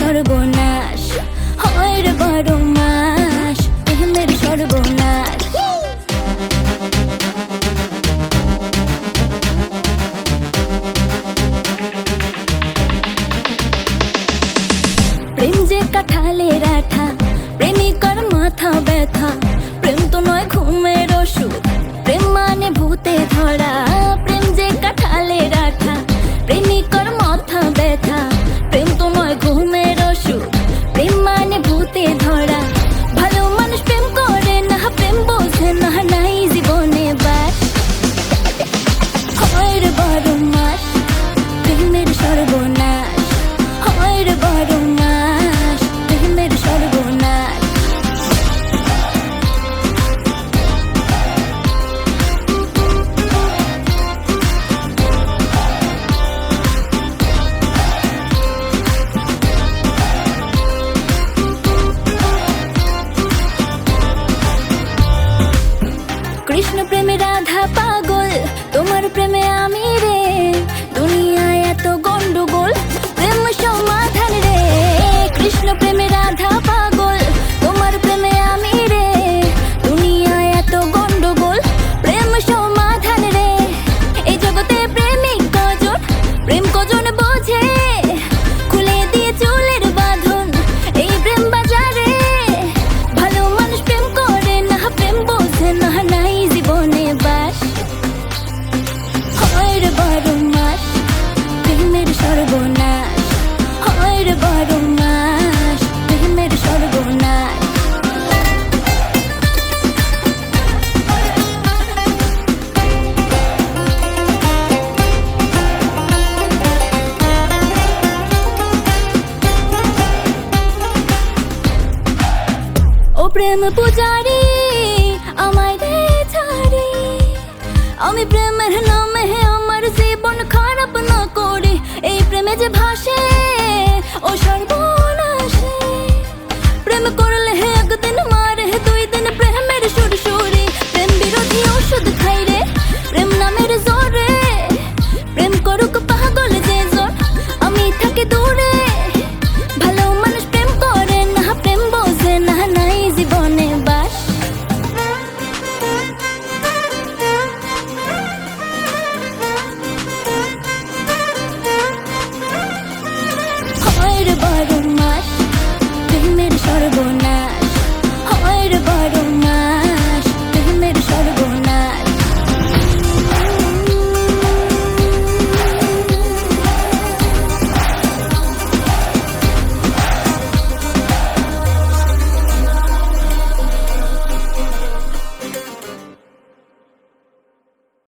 সর্বনাশ হয় রে 12 মাস প্রেমের সর্বনাশ। প্রেম যে কাঁঠালের আঠা, প্রেমিকার মাথা ব্যথা। প্রেম তো নয় ঘুমের ওষুধ, প্রেম মানে ভূতে ধরা। প্রেম যে কাঁঠালের আঠা, প্রেমিকার মাথা ব্যথা। প্রেম তো নয় ঘুমের ওষুধ, প্রেম মানে ভূতে ধরা। ভালো মানুষ প্রেম করে না, প্রেম বোঝে না, নাই জীবনে বাস হয় রে 12 মাস প্রেমের সর্বনাশ হয় রে 12 মাস প্রেমের সর্বনাশ। কৃষ্ণ প্রেমে রাধা পাগল, তোমার প্রেমে আমি রে। দুনিয়ায় এত গন্ডগোল, প্রেম সমাধান রে। কৃষ্ণ প্রেমে রাধা পাগল, তোমার প্রেমে আমি রে। দুনিয়ায় এত গন্ডগোল, প্রেম সমাধান রে। এই জগতে প্রেমিক কজন, প্রেম কজন বোঝে। খুলে দিয়ে চুলের বাঁধন এই প্রেম বাজারে। ভালো মানুষ প্রেম করে না, প্রেম বোঝে না, নাই জীবনে বাস হয় রে 12 মাস প্রেমের সর্বনাশ হয় রে 12 মাস প্রেমের সর্বনাশ। ও প্রেম পূজারি আমায় দে ছাড়ি, আমি প্রেমের নামে আমার জীবন খারাপ না করি। এই প্রেমে যে ভাসে ও সর্বনাশে, প্রেম করলে একদিন মারে 2 দিন প্রেমের সুরসুরি। প্রেম বিরোধী ওষুধ খাই রে প্রেম নামের জোরে। প্রেম করুক পাগল যে জন, আমি থাকি দূরে। ভালো মানুষ প্রেম করে না, প্রেম বোঝে না, নাই জীবনে বাস হয় রে 12 মাস প্রেমের সর্বনাশ।